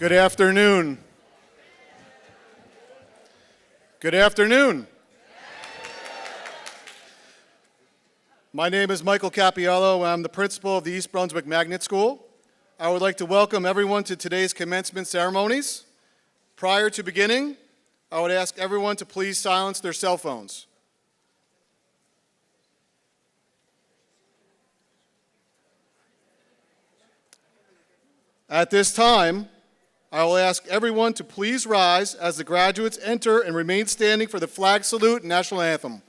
Good afternoon. Good afternoon. My name is Michael Cappiello, and I'm the principal of the East Brunswick Magnet School. I would like to welcome everyone to today's commencement ceremonies. Prior to beginning, I would ask everyone to please silence their cell phones. At this time, I will ask everyone to please rise as the graduates enter and remain standing for the flag salute and national anthem.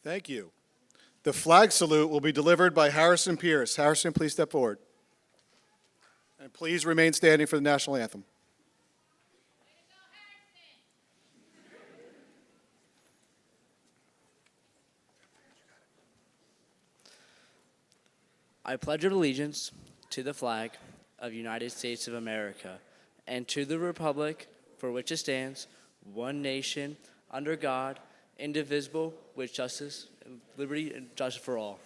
Thank you. The flag salute will be delivered by Harrison Pierce. Harrison, please step forward. And please remain standing for the national anthem. I pledge allegiance to the flag of the United States of America and to the republic for which it stands, one nation, under God, indivisible, with justice, liberty, and justice for all.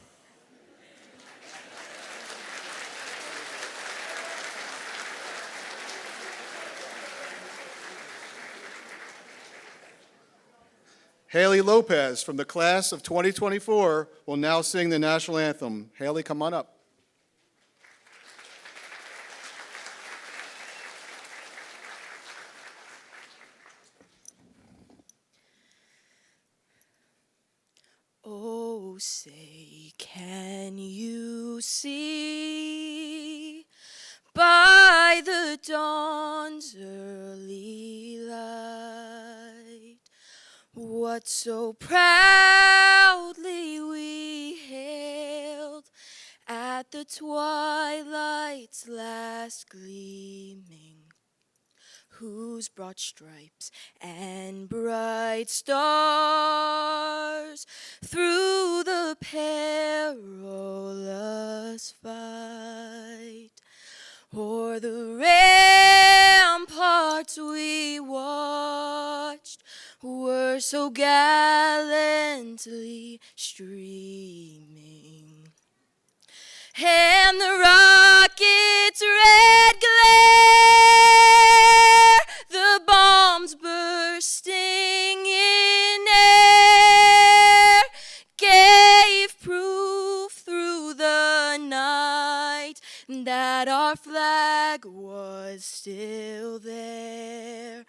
Haley Lopez from the class of 2024 will now sing the national anthem. Haley, come on up. Oh, say, can you see by the dawn's early light what so proudly we hailed at the twilight's last gleaming, whose broad stripes and bright stars through the perilous fight o'er the ramparts we watched were so gallantly streaming, and the rocket's red glare, the bombs bursting in air, gave proof through the night that our flag was still there.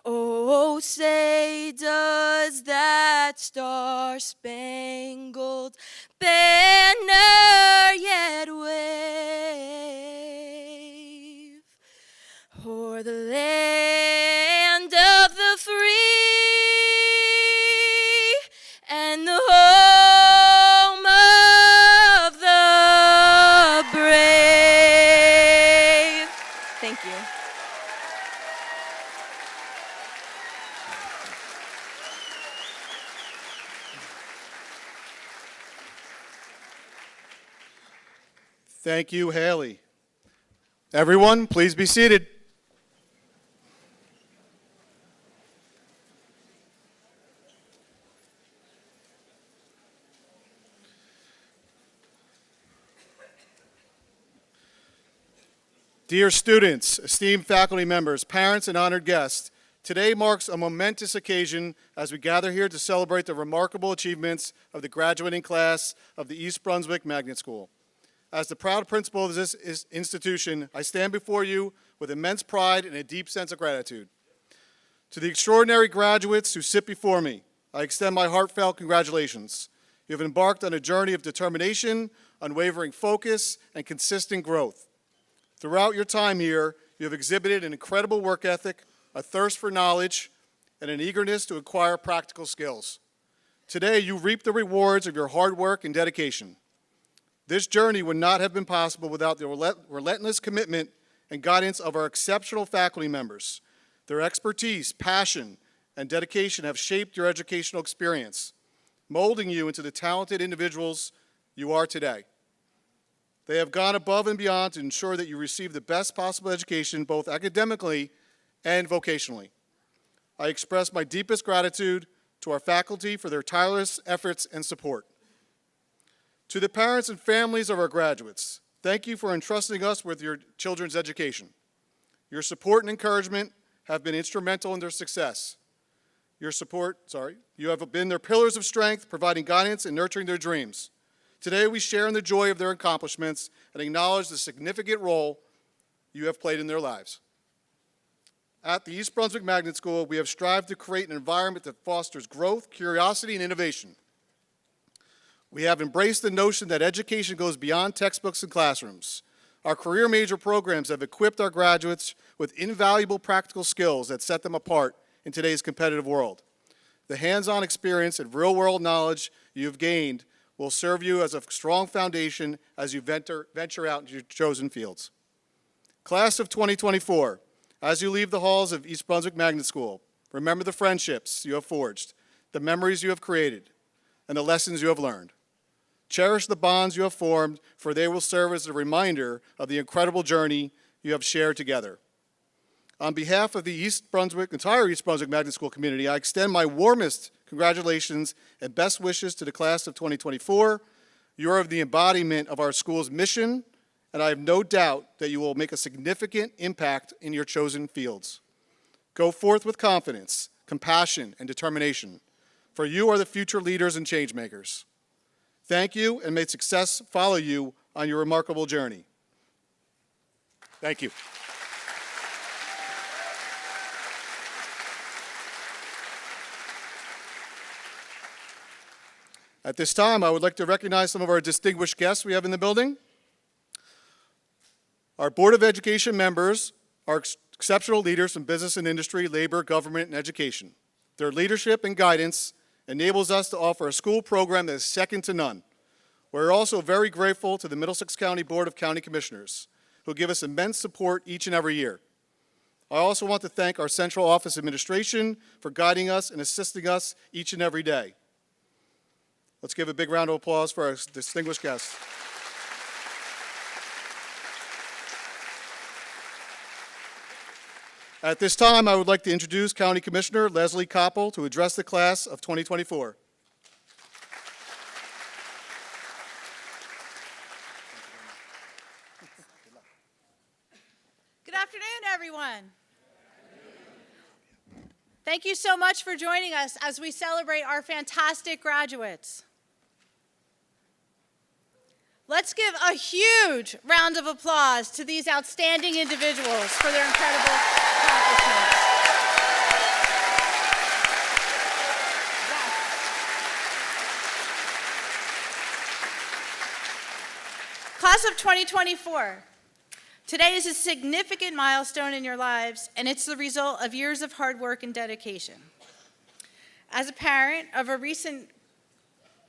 Oh, say, does that star-spangled banner yet wave o'er the land of the free and the home of the brave? Thank you. Thank you, Haley. Everyone, please be seated. Dear students, esteemed faculty members, parents, and honored guests, today marks a momentous occasion as we gather here to celebrate the remarkable achievements of the graduating class of the East Brunswick Magnet School. As the proud principal of this institution, I stand before you with immense pride and a deep sense of gratitude. To the extraordinary graduates who sit before me, I extend my heartfelt congratulations. You have embarked on a journey of determination, unwavering focus, and consistent growth. Throughout your time here, you have exhibited an incredible work ethic, a thirst for knowledge, and an eagerness to acquire practical skills. Today, you reap the rewards of your hard work and dedication. This journey would not have been possible without the relentless commitment and guidance of our exceptional faculty members. Their expertise, passion, and dedication have shaped your educational experience, molding you into the talented individuals you are today. They have gone above and beyond to ensure that you receive the best possible education, both academically and vocationally. I express my deepest gratitude to our faculty for their tireless efforts and support. To the parents and families of our graduates, thank you for entrusting us with your children's education. Your support and encouragement have been instrumental in their success. You have been their pillars of strength, providing guidance and nurturing their dreams. Today, we share in the joy of their accomplishments and acknowledge the significant role you have played in their lives. At the East Brunswick Magnet School, we have strived to create an environment that fosters growth, curiosity, and innovation. We have embraced the notion that education goes beyond textbooks and classrooms. Our career major programs have equipped our graduates with invaluable practical skills that set them apart in today's competitive world. The hands-on experience and real-world knowledge you've gained will serve you as a strong foundation as you venture out into your chosen fields. Class of 2024, as you leave the halls of East Brunswick Magnet School, remember the friendships you have forged, the memories you have created, and the lessons you have learned. Cherish the bonds you have formed, for they will serve as a reminder of the incredible journey you have shared together. On behalf of the entire East Brunswick Magnet School community, I extend my warmest congratulations and best wishes to the class of 2024. You are the embodiment of our school's mission, and I have no doubt that you will make a significant impact in your chosen fields. Go forth with confidence, compassion, and determination, for you are the future leaders and change makers. Thank you, and may success follow you on your remarkable journey. Thank you. At this time, I would like to recognize some of our distinguished guests we have in the building. Our Board of Education members are exceptional leaders from business and industry, labor, government, and education. Their leadership and guidance enables us to offer a school program that is second to none. We're also very grateful to the Middlesex County Board of County Commissioners, who give us immense support each and every year. I also want to thank our Central Office Administration for guiding us and assisting us each and every day. Let's give a big round of applause for our distinguished guests. At this time, I would like to introduce County Commissioner Leslie Koppel to address the class of 2024. Good afternoon, everyone. Thank you so much for joining us as we celebrate our fantastic graduates. Let's give a huge round of applause to these outstanding individuals for their incredible accomplishments. Class of 2024. Today is a significant milestone in your lives, and it's the result of years of hard work and dedication. As a parent of a recent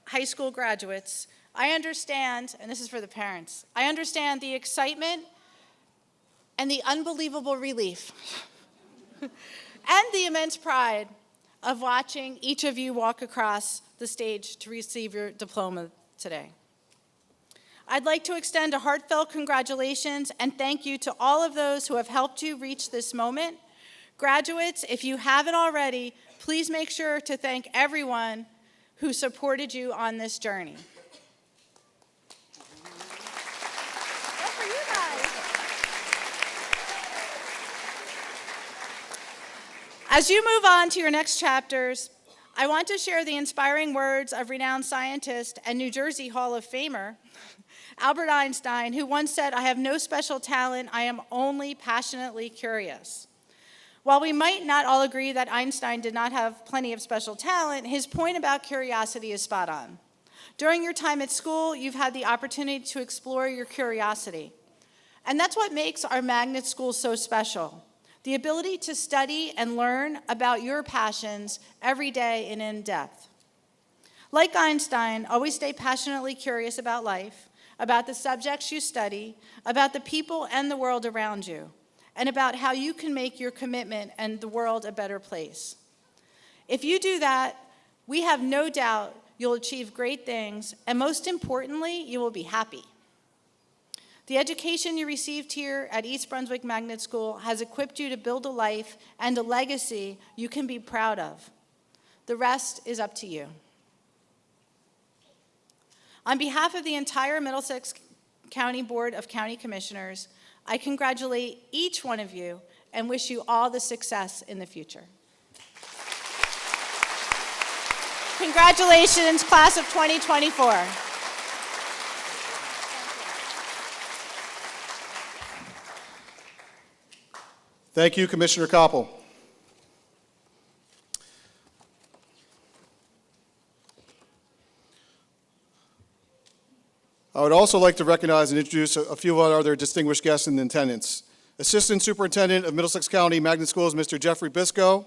high school graduates, I understand, and this is for the parents, I understand the excitement and the unbelievable relief and the immense pride of watching each of you walk across the stage to receive your diploma today. I'd like to extend a heartfelt congratulations and thank you to all of those who have helped you reach this moment. Graduates, if you haven't already, please make sure to thank everyone who supported you on this journey. That's for you guys. As you move on to your next chapters, I want to share the inspiring words of renowned scientist and New Jersey Hall of Famer, Albert Einstein, who once said, "I have no special talent, I am only passionately curious." While we might not all agree that Einstein did not have plenty of special talent, his point about curiosity is spot on. During your time at school, you've had the opportunity to explore your curiosity. And that's what makes our magnet schools so special. The ability to study and learn about your passions every day and in depth. Like Einstein, always stay passionately curious about life, about the subjects you study, about the people and the world around you, and about how you can make your commitment and the world a better place. If you do that, we have no doubt you'll achieve great things, and most importantly, you will be happy. The education you received here at East Brunswick Magnet School has equipped you to build a life and a legacy you can be proud of. The rest is up to you. On behalf of the entire Middlesex County Board of County Commissioners, I congratulate each one of you and wish you all the success in the future. Congratulations, class of 2024. Thank you, Commissioner Koppel. I would also like to recognize and introduce a few of our other distinguished guests in attendance. Assistant Superintendent of Middlesex County Magnet Schools, Mr. Jeffrey Bisco.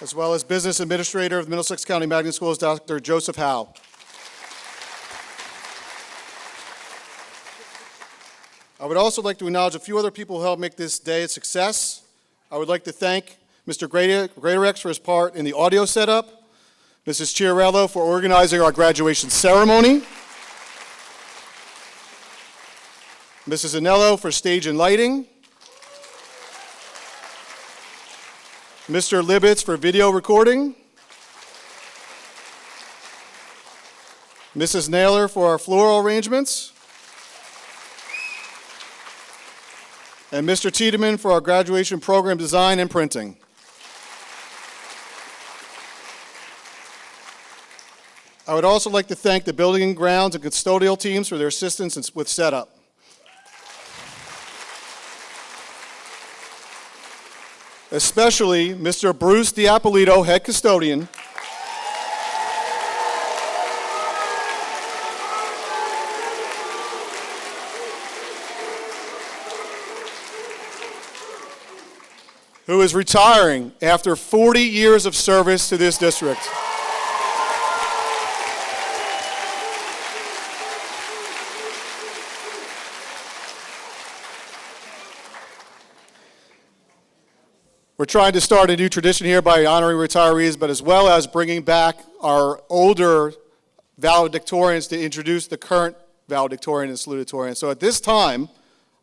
as well as Business Administrator of the Middlesex County Magnet Schools, Dr. Joseph Howe. I would also like to acknowledge a few other people who helped make this day a success. I would like to thank Mr. Greatorex for his part in the audio setup, Mrs. Chiarello for organizing our graduation ceremony, Mrs. Anello for stage and lighting, Mr. Libitz for video recording, Mrs. Naylor for our floral arrangements, and Mr. Tiedemann for our graduation program design and printing. I would also like to thank the building and grounds and custodial teams for their assistance with setup. Especially Mr. Bruce Diapolito, head custodian, who is retiring after 40 years of service to this district. We're trying to start a new tradition here by honoring retirees, but as well as bringing back our older valedictorians to introduce the current valedictorian and salutatorian. So at this time,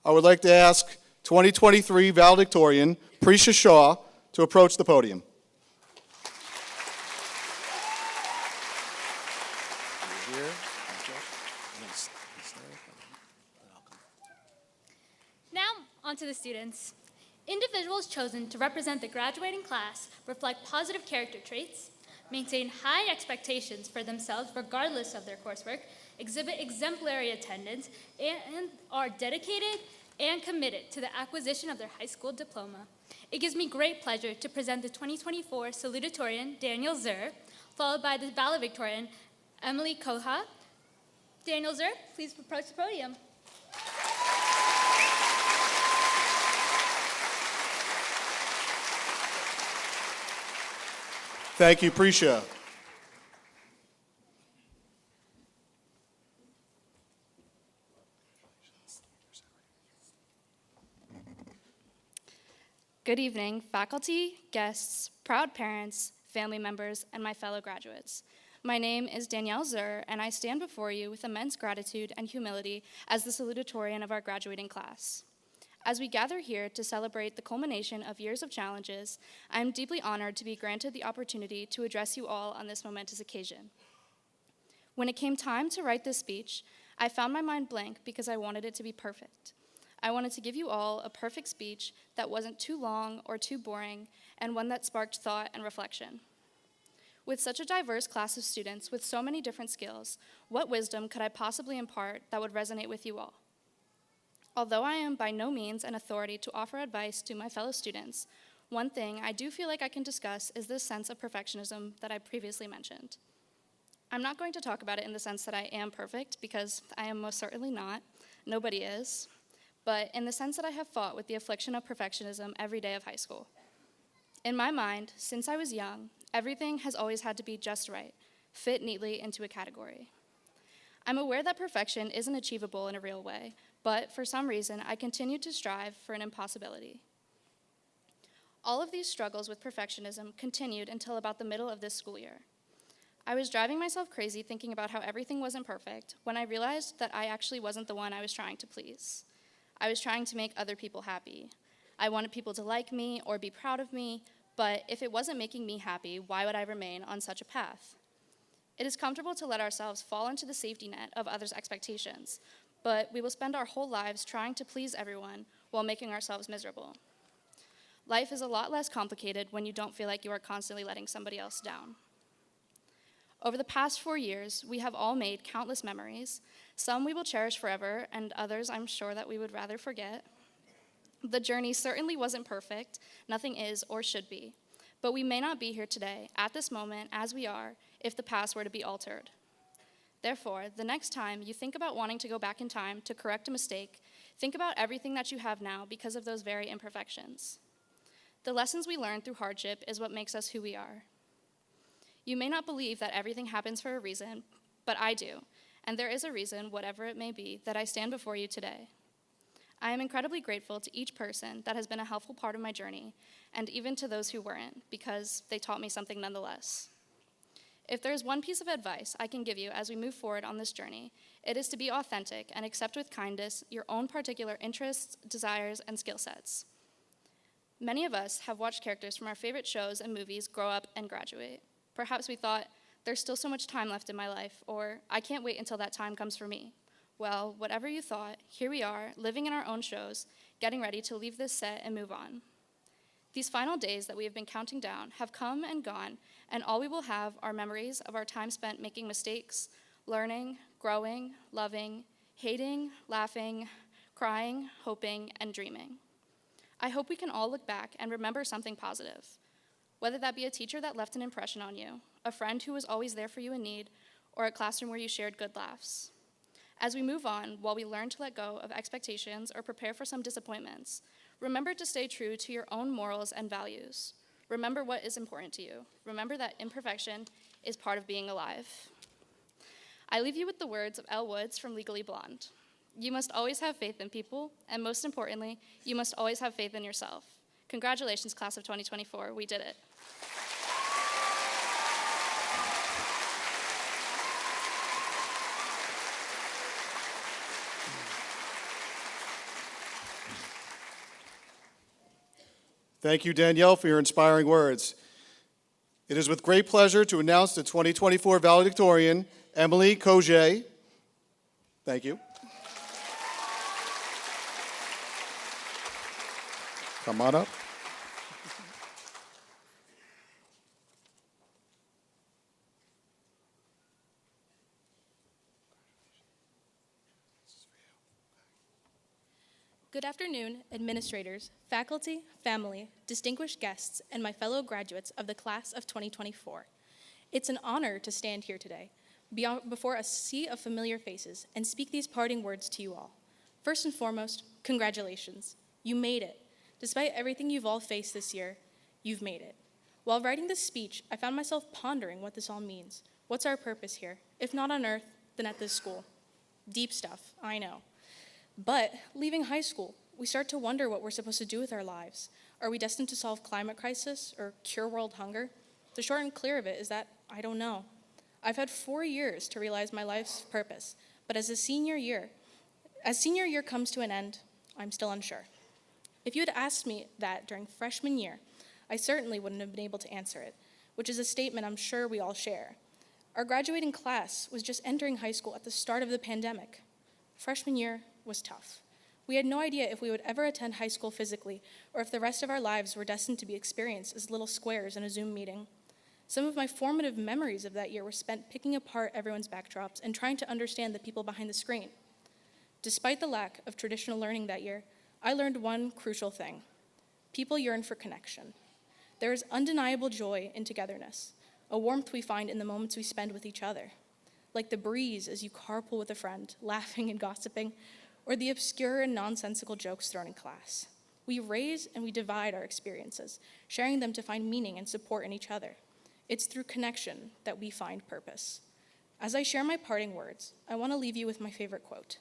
I would like to ask 2023 valedictorian Prisha Shaw to approach the podium. Now, on to the students. Individuals chosen to represent the graduating class reflect positive character traits, maintain high expectations for themselves regardless of their coursework, exhibit exemplary attendance, and are dedicated and committed to the acquisition of their high school diploma. It gives me great pleasure to present the 2024 salutatorian, Daniel Zur, followed by the valedictorian, Emily Koha. Daniel Zur, please approach the podium. Thank you, Prisha. Good evening, faculty, guests, proud parents, family members, and my fellow graduates. My name is Danielle Zur, and I stand before you with immense gratitude and humility as the salutatorian of our graduating class. As we gather here to celebrate the culmination of years of challenges, I am deeply honored to be granted the opportunity to address you all on this momentous occasion. When it came time to write this speech, I found my mind blank because I wanted it to be perfect. I wanted to give you all a perfect speech that wasn't too long or too boring, and one that sparked thought and reflection. With such a diverse class of students with so many different skills, what wisdom could I possibly impart that would resonate with you all? Although I am by no means an authority to offer advice to my fellow students, one thing I do feel like I can discuss is this sense of perfectionism that I previously mentioned. I'm not going to talk about it in the sense that I am perfect, because I am most certainly not. Nobody is. But in the sense that I have fought with the affliction of perfectionism every day of high school. In my mind, since I was young, everything has always had to be just right, fit neatly into a category. I'm aware that perfection isn't achievable in a real way, but for some reason, I continue to strive for an impossibility. All of these struggles with perfectionism continued until about the middle of this school year. I was driving myself crazy thinking about how everything wasn't perfect when I realized that I actually wasn't the one I was trying to please. I was trying to make other people happy. I wanted people to like me or be proud of me, but if it wasn't making me happy, why would I remain on such a path? It is comfortable to let ourselves fall into the safety net of others' expectations, but we will spend our whole lives trying to please everyone while making ourselves miserable. Life is a lot less complicated when you don't feel like you are constantly letting somebody else down. Over the past 4 years, we have all made countless memories. Some we will cherish forever, and others I'm sure that we would rather forget. The journey certainly wasn't perfect, nothing is or should be, but we may not be here today, at this moment, as we are, if the past were to be altered. Therefore, the next time you think about wanting to go back in time to correct a mistake, think about everything that you have now because of those very imperfections. The lessons we learn through hardship is what makes us who we are. You may not believe that everything happens for a reason, but I do, and there is a reason, whatever it may be, that I stand before you today. I am incredibly grateful to each person that has been a helpful part of my journey, and even to those who weren't, because they taught me something nonetheless. If there is one piece of advice I can give you as we move forward on this journey, it is to be authentic and accept with kindness your own particular interests, desires, and skill sets. Many of us have watched characters from our favorite shows and movies grow up and graduate. Perhaps we thought, there's still so much time left in my life, or I can't wait until that time comes for me. Well, whatever you thought, here we are, living in our own shows, getting ready to leave this set and move on. These final days that we have been counting down have come and gone, and all we will have are memories of our time spent making mistakes, learning, growing, loving, hating, laughing, crying, hoping, and dreaming. I hope we can all look back and remember something positive, whether that be a teacher that left an impression on you, a friend who was always there for you in need, or a classroom where you shared good laughs. As we move on, while we learn to let go of expectations or prepare for some disappointments, remember to stay true to your own morals and values. Remember what is important to you. Remember that imperfection is part of being alive. I leave you with the words of Elle Woods from Legally Blonde. You must always have faith in people, and most importantly, you must always have faith in yourself. Congratulations, class of 2024, we did it. Thank you, Danielle, for your inspiring words. It is with great pleasure to announce the 2024 valedictorian, Emily Coget. Thank you. Come on up. Good afternoon, administrators, faculty, family, distinguished guests, and my fellow graduates of the class of 2024. It's an honor to stand here today before a sea of familiar faces and speak these parting words to you all. First and foremost, congratulations. You made it. Despite everything you've all faced this year, you've made it. While writing this speech, I found myself pondering what this all means. What's our purpose here? If not on earth, then at this school. Deep stuff, I know. But leaving high school, we start to wonder what we're supposed to do with our lives. Are we destined to solve climate crisis or cure world hunger? The short and clear of it is that I don't know. I've had 4 years to realize my life's purpose, but as senior year comes to an end, I'm still unsure. If you had asked me that during freshman year, I certainly wouldn't have been able to answer it, which is a statement I'm sure we all share. Our graduating class was just entering high school at the start of the pandemic. Freshman year was tough. We had no idea if we would ever attend high school physically or if the rest of our lives were destined to be experienced as little squares in a Zoom meeting. Some of my formative memories of that year were spent picking apart everyone's backdrops and trying to understand the people behind the screen. Despite the lack of traditional learning that year, I learned one crucial thing. People yearn for connection. There is undeniable joy in togetherness, a warmth we find in the moments we spend with each other, like the breeze as you carpool with a friend, laughing and gossiping, or the obscure and nonsensical jokes thrown in class. We raise and we divide our experiences, sharing them to find meaning and support in each other. It's through connection that we find purpose. As I share my parting words, I want to leave you with my favorite quote.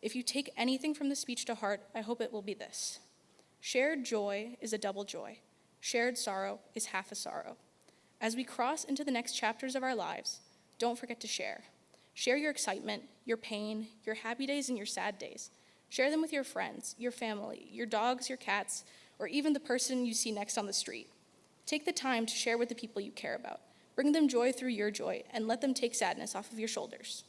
If you take anything from the speech to heart, I hope it will be this. Shared joy is a double joy. Shared sorrow is half a sorrow. As we cross into the next chapters of our lives, don't forget to share. Share your excitement, your pain, your happy days, and your sad days. Share them with your friends, your family, your dogs, your cats, or even the person you see next on the street. Take the time to share with the people you care about. Bring them joy through your joy, and let them take sadness off of your shoulders.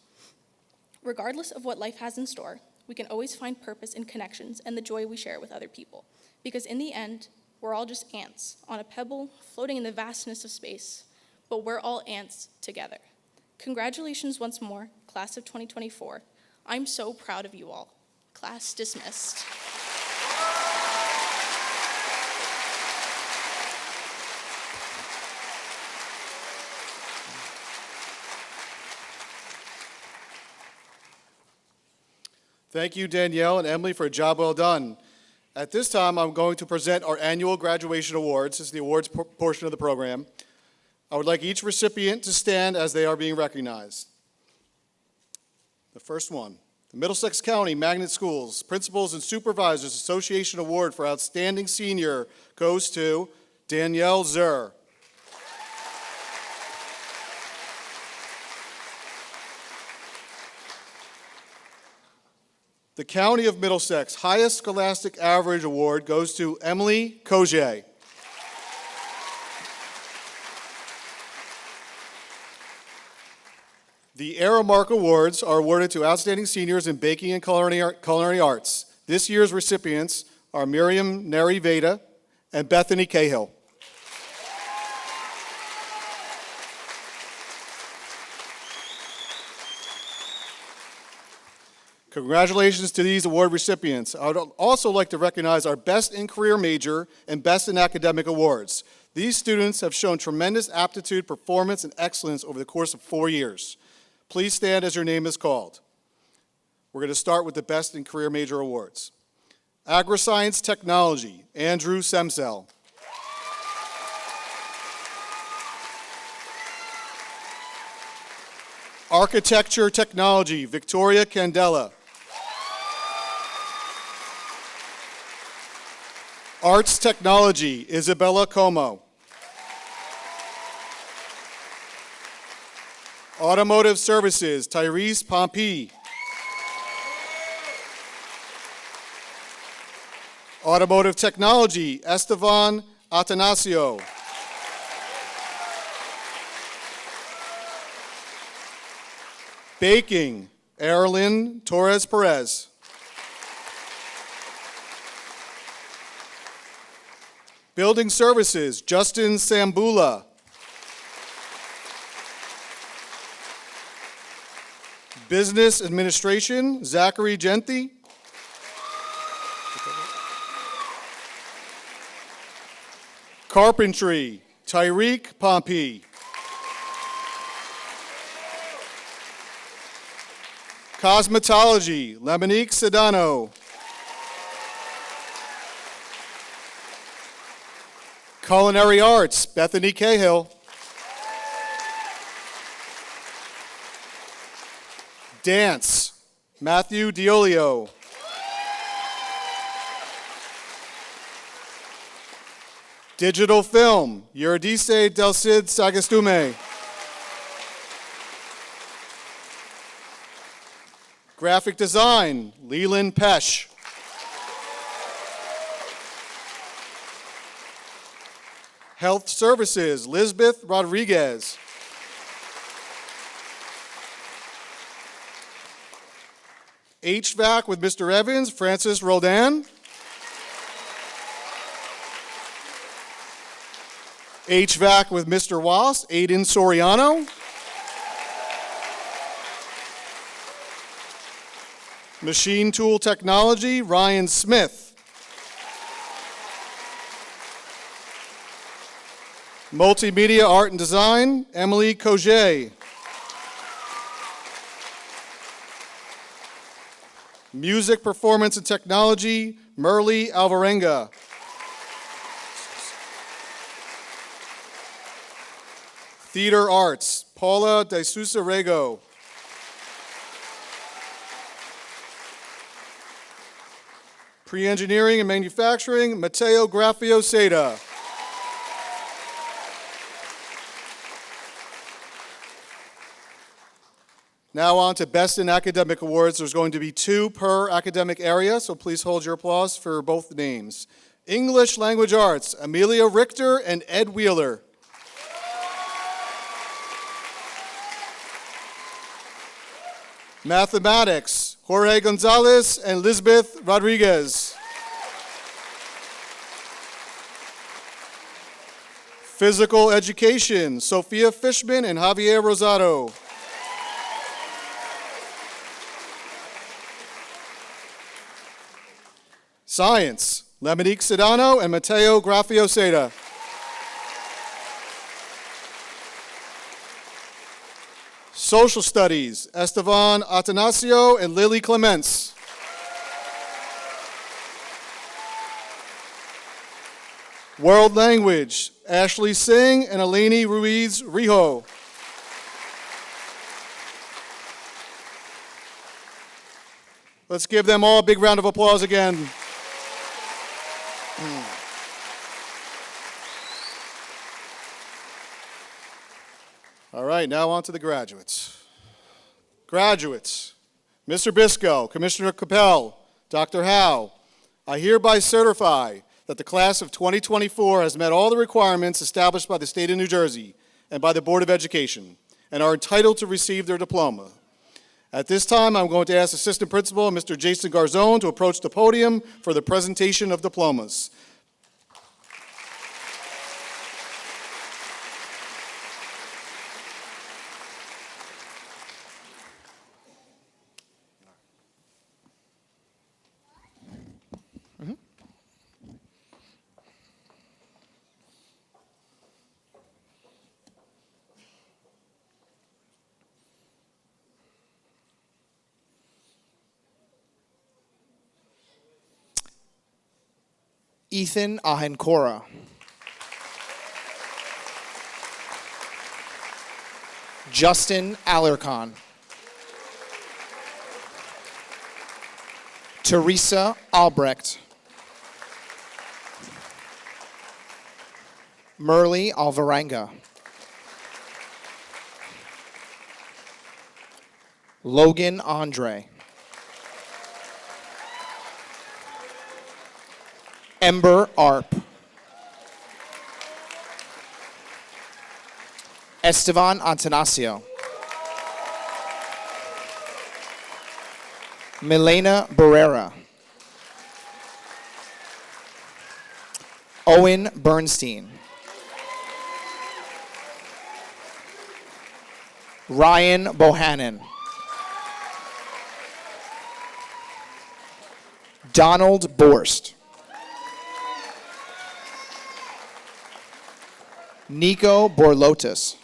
Regardless of what life has in store, we can always find purpose in connections and the joy we share with other people. Because in the end, we're all just ants on a pebble floating in the vastness of space, but we're all ants together. Congratulations once more, class of 2024. I'm so proud of you all. Class dismissed. Thank you, Danielle and Emily, for a job well done. At this time, I'm going to present our annual graduation awards. This is the awards portion of the program. I would like each recipient to stand as they are being recognized. The first one, the Middlesex County Magnet Schools Principals and Supervisors Association Award for Outstanding Senior goes to Danielle Zur. The County of Middlesex Highest Scholastic Average Award goes to Emily Coget. The Aramark Awards are awarded to outstanding seniors in baking and culinary arts. This year's recipients are Miriam Neri Veda and Bethany Cahill. Congratulations to these award recipients. I would also like to recognize our Best in Career Major and Best in Academic Awards. These students have shown tremendous aptitude, performance, and excellence over the course of 4 years. Please stand as your name is called. We're going to start with the Best in Career Major Awards. Agri-Science Technology, Andrew Semsel. Architecture Technology, Victoria Candela. Arts Technology, Isabella Como. Automotive Services, Tyrese Pompey. Automotive Technology, Estevan Atanasio. Baking, Erilyn Torres Perez. Building Services, Justin Sambula. Business Administration, Zachary Genti. Carpentry, Tyreek Pompey. Cosmetology, Lemonique Sedano. Culinary Arts, Bethany Cahill. Dance, Matthew Diolio. Digital Film, Eurydice Del Cid Sagastume. Graphic Design, Leland Pesh. Health Services, Lisbeth Rodriguez. HVAC with Mr. Evans, Francis Roldan. HVAC with Mr. Wass, Aiden Soriano. Machine Tool Technology, Ryan Smith. Multimedia Art and Design, Emily Coget. Music Performance and Technology, Merle Alvarenga. Theater Arts, Paula de Sousa Rego. Pre-Engineering and Manufacturing, Mateo Grafio Seda. Now on to Best in Academic Awards. There's going to be 2 per academic area, so please hold your applause for both names. English Language Arts, Amelia Richter and Ed Wheeler. Mathematics, Jorge Gonzalez and Lisbeth Rodriguez. Physical Education, Sophia Fishman and Javier Rosado. Science, Lemonique Sedano and Mateo Grafio Seda. Social Studies, Estevan Atanasio and Lily Clements. World Language, Ashley Singh and Eleni Ruiz Rijo. Let's give them all a big round of applause again. All right, now on to the graduates. Graduates, Mr. Bisco, Commissioner Capel, Dr. Howe, I hereby certify that the class of 2024 has met all the requirements established by the state of New Jersey and by the Board of Education and are entitled to receive their diploma. At this time, I'm going to ask Assistant Principal Mr. Jason Garzone to approach the podium for the presentation of diplomas. Ethan Ahenkora. Justin Alarcon. Teresa Albrecht. Merle Alvarenga. Logan Andre. Ember Arp. Estevan Antanasio. Milena Barrera. Owen Bernstein. Ryan Bohannon. Donald Borst. Nico Borlotis.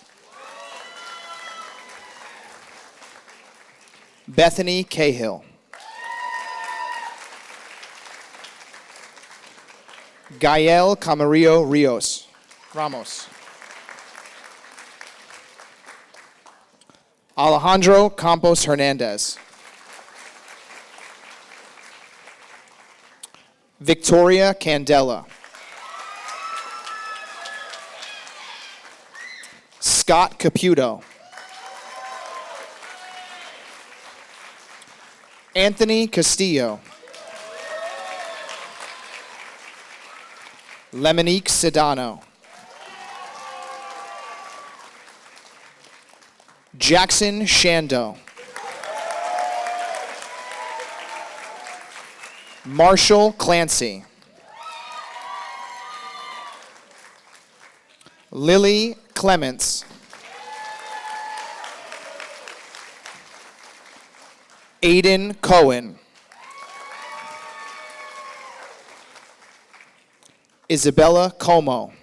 Bethany Cahill. Gael Camarillo Ramos. Alejandro Campos Hernandez. Victoria Candela. Scott Caputo. Anthony Castillo. Lemonique Sedano. Jackson Shando. Marshall Clancy. Lily Clements. Aiden Cohen. Isabella Como.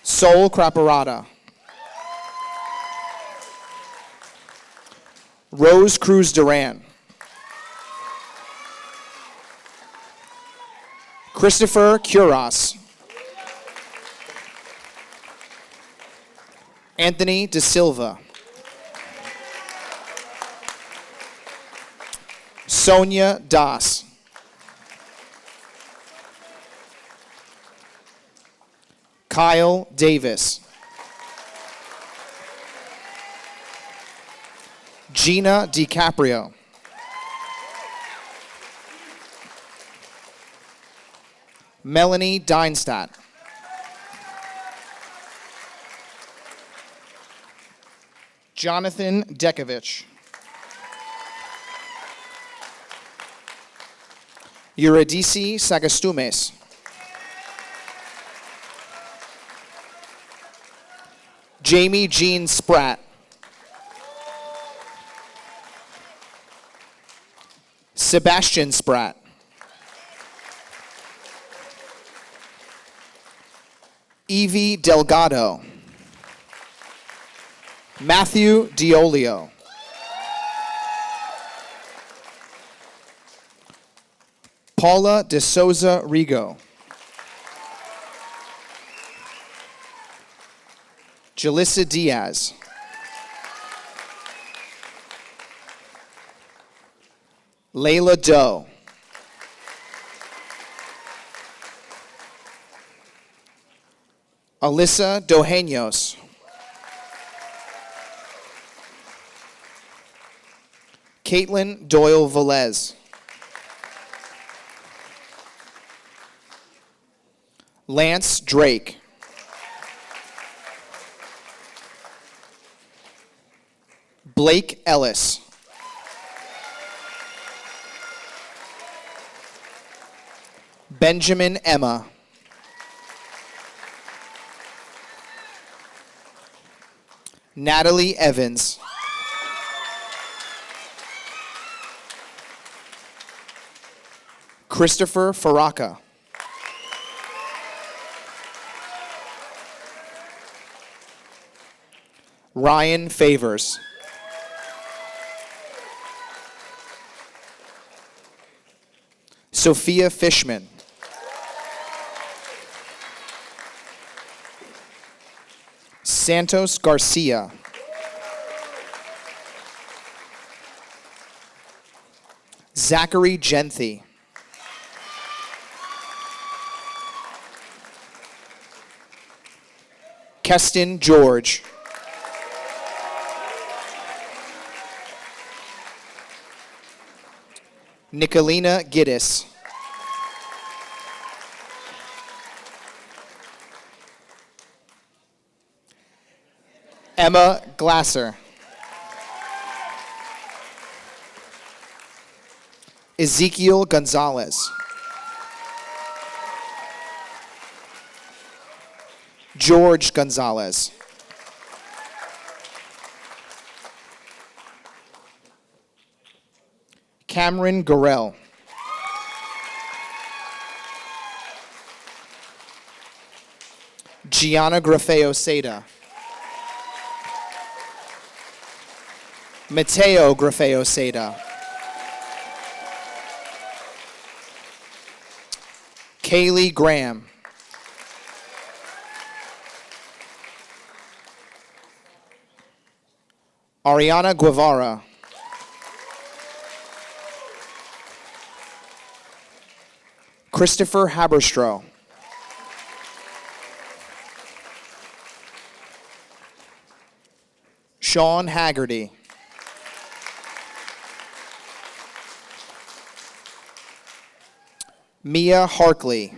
Sol Craparata. Rose Cruz Duran. Christopher Curas. Anthony De Silva. Sonia Das. Kyle Davis. Gina DiCaprio. Melanie Deinstadt. Jonathan Dekovich. Eurydice Sagastumes. Jamie Jean Spratt. Sebastian Spratt. Evie Delgado. Matthew Diolio. Paula de Souza Rigo. Jalissa Diaz. Layla Doe. Alyssa Doheños. Caitlin Doyle Velez. Lance Drake. Blake Ellis. Benjamin Emma. Natalie Evans. Christopher Faraka. Ryan Favors. Sophia Fishman. Santos Garcia. Zachary Genthy. Keston George. Nicolina Giddis. Emma Glasser. Ezekiel Gonzalez. George Gonzalez. Cameron Gorell. Gianna Grafeo Seda. Mateo Grafeo Seda. Kaylee Graham. Ariana Guevara. Christopher Haberstroh. Sean Haggerty. Mia Harkley.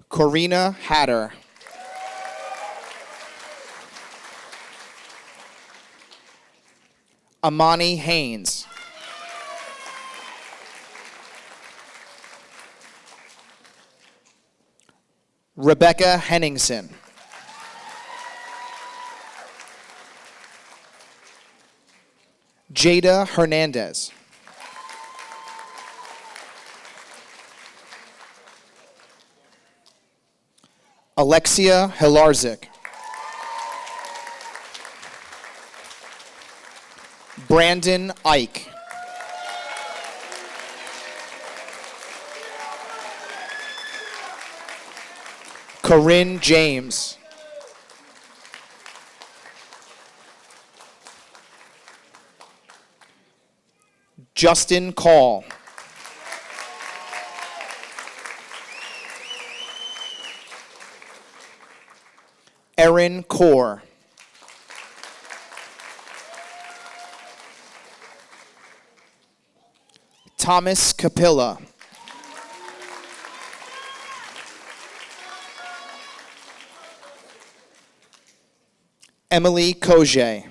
Corina Hatter. Amani Haynes. Rebecca Henningsen. Jada Hernandez. Alexia Hilarzik. Brandon Ike. Corinne James. Justin Call. Erin Kaur. Thomas Capilla. Emily Koje.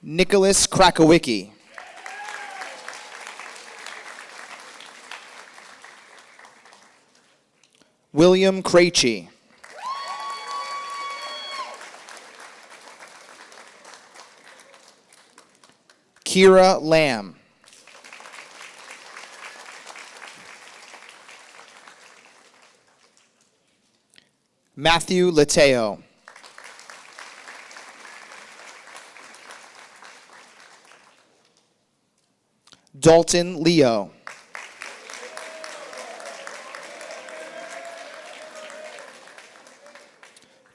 Nicholas Krakowicki. William Krejci. Kira Lamb. Matthew Lateo. Dalton Leo.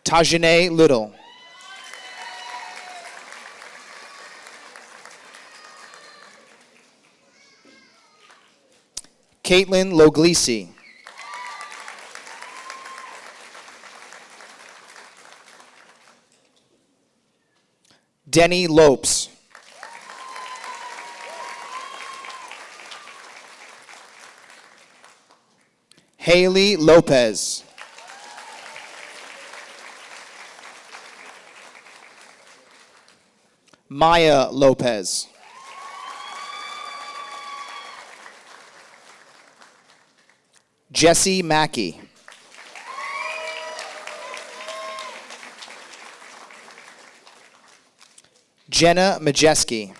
Tajane Little. Caitlin Loglisi. Denny Lopes. Haley Lopez. Maya Lopez. Jesse Mackey. Jenna Majeski.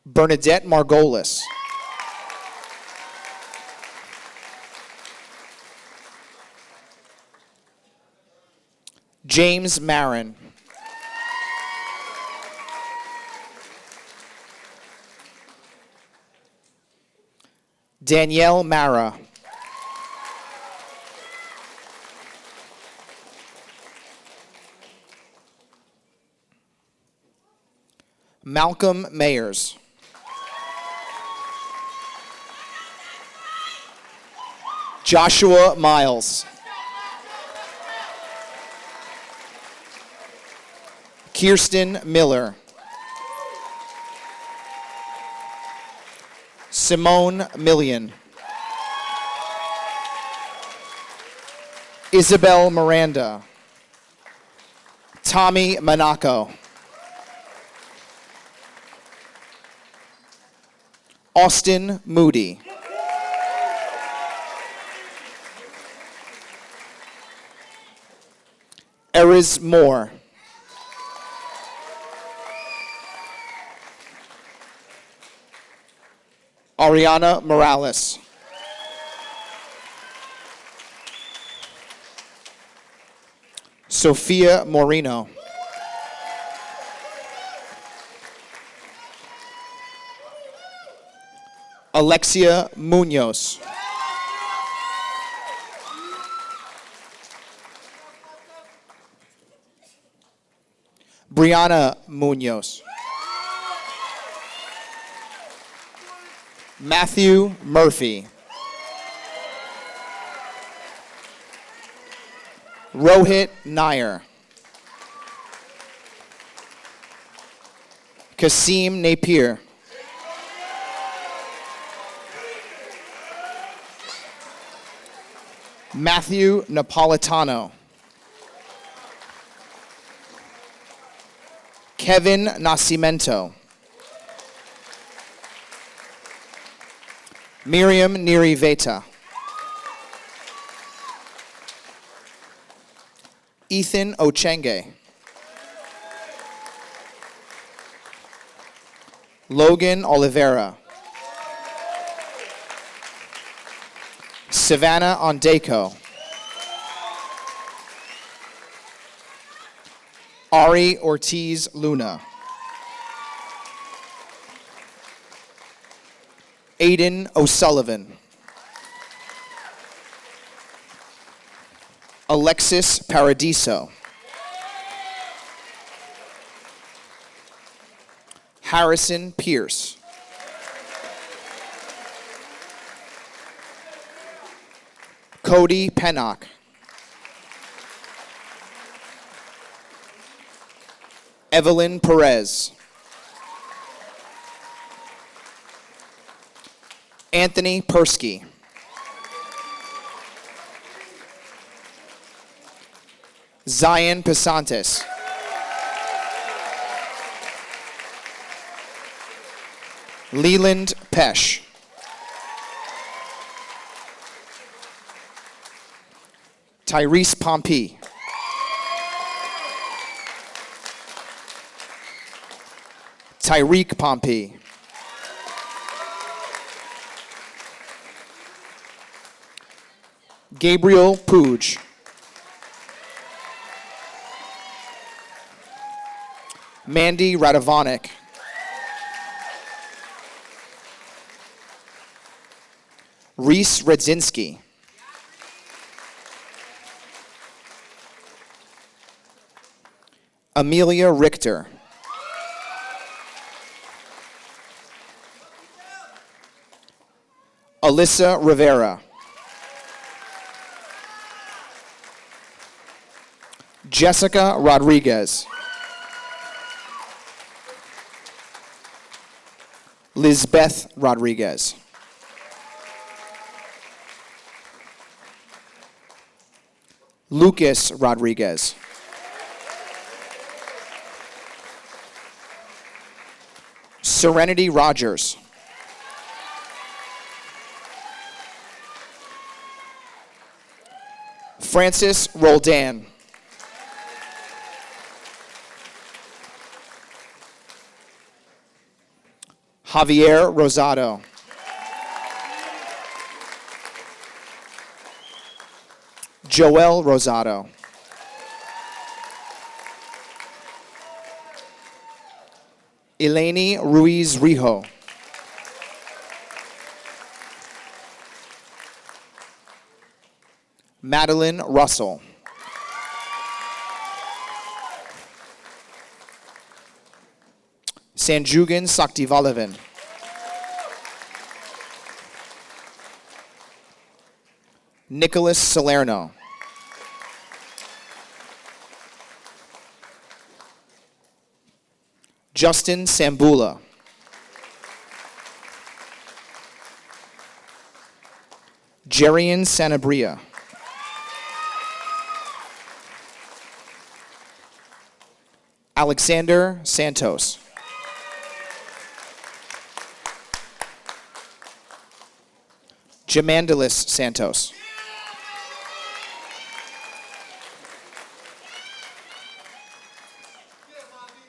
Bernadette Margolis. James Marin. Danielle Mara. Malcolm Mayers. Joshua Miles. Kirsten Miller. Simone Million. Isabel Miranda. Tommy Monaco. Austin Moody. Eriz Moore. Ariana Morales. Sophia Moreno. Alexia Munoz. Brianna Munoz. Matthew Murphy. Rohit Nair. Kasim Napier. Matthew Napolitano. Kevin Nascimento. Miriam Niriveta. Ethan Ochenge. Logan Oliveira. Savannah Ondeco. Ari Ortiz Luna. Aiden O'Sullivan. Alexis Paradiso. Harrison Pierce. Cody Pennock. Evelyn Perez. Anthony Persky. Zion Pasantes. Leland Pesh. Tyrese Pompey. Tyreek Pompey. Gabriel Puj. Mandy Radovanik. Reese Redzinski. Amelia Richter. Alyssa Rivera. Jessica Rodriguez. Lizbeth Rodriguez. Lucas Rodriguez. Serenity Rogers. Francis Roldan. Javier Rosado. Joel Rosado. Eleni Ruiz Rijo. Madeline Russell. Sanjugan Saktivalavan. Nicholas Salerno. Justin Sambula. Jerian Sanabria. Alexander Santos. Jamandalis Santos.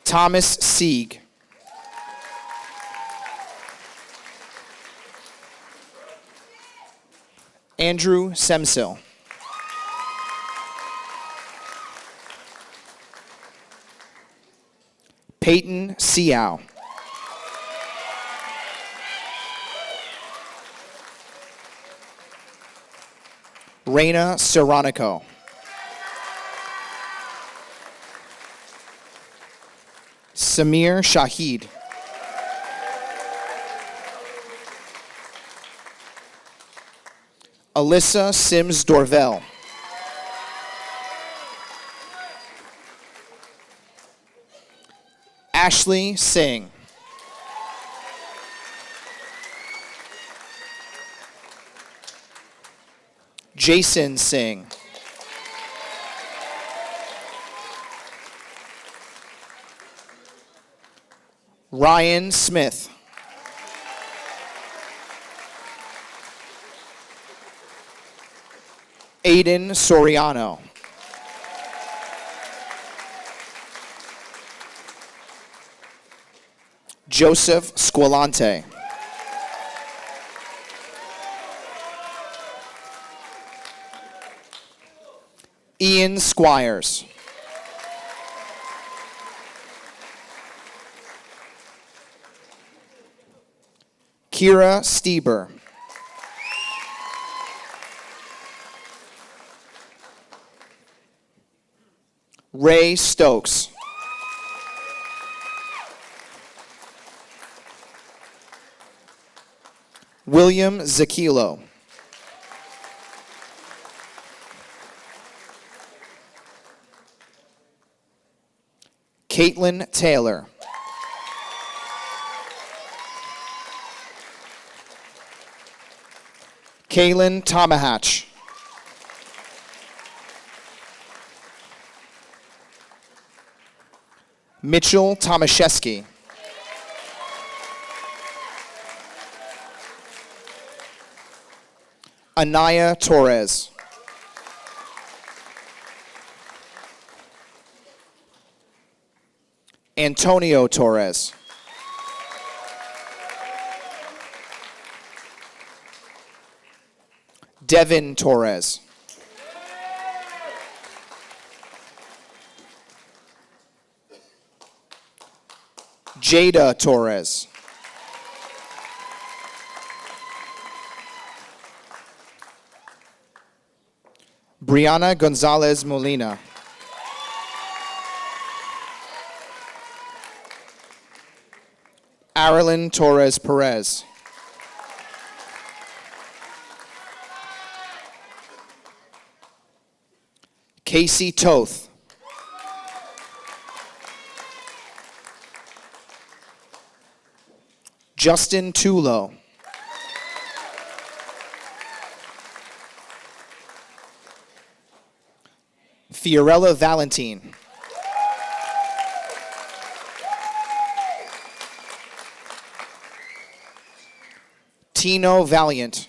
Thomas Sieg. Andrew Semsil. Peyton Siao. Reina Serranico. Samir Shahid. Alyssa Sims Dorvell. Ashley Singh. Jason Singh. Ryan Smith. Aiden Soriano. Joseph Squilante. Ian Squires. Kira Stieber. Ray Stokes. William Zakilo. Caitlin Taylor. Kaylin Tomahach. Mitchell Tomaszewski. Anaya Torres. Antonio Torres. Devin Torres. Jada Torres. Brianna Gonzalez Molina. Arilyn Torres Perez. Casey Toth. Justin Tulo. Fiorella Valentine. Tino Valiant.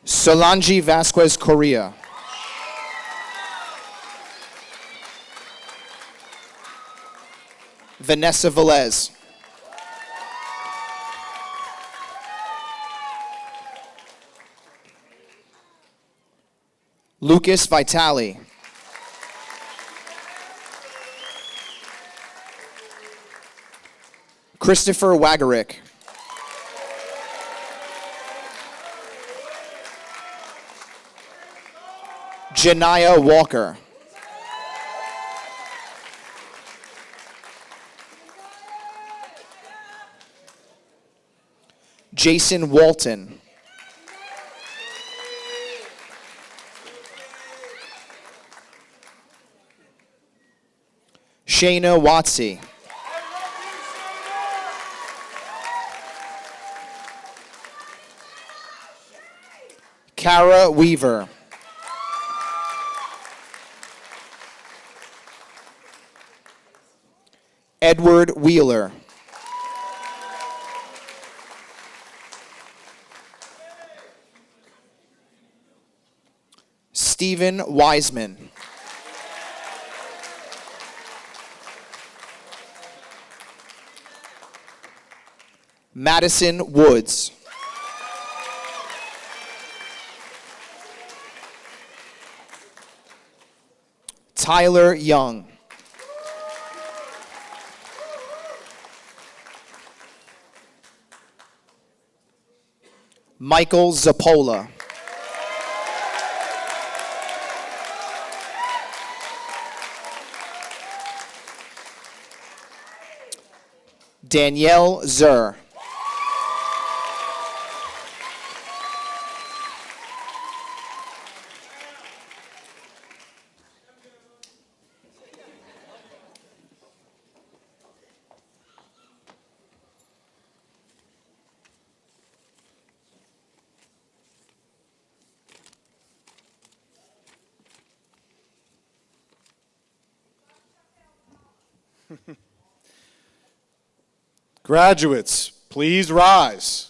Solange Vasquez Correa. Vanessa Velez. Lucas Vitale. Christopher Wagarick. Janiyah Walker. Jason Walton. Shayna Watsey. Kara Weaver. Edward Wheeler. Stephen Wiseman. Madison Woods. Tyler Young. Michael Zappola. Danielle Zur. Graduates, please rise.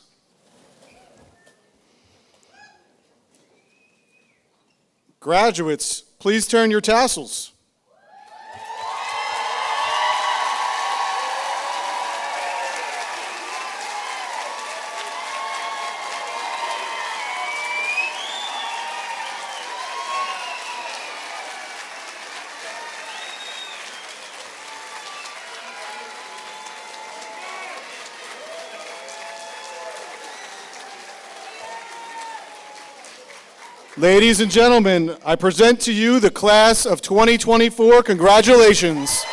Graduates, please turn your tassels. Ladies and gentlemen, I present to you the class of 2024. Congratulations.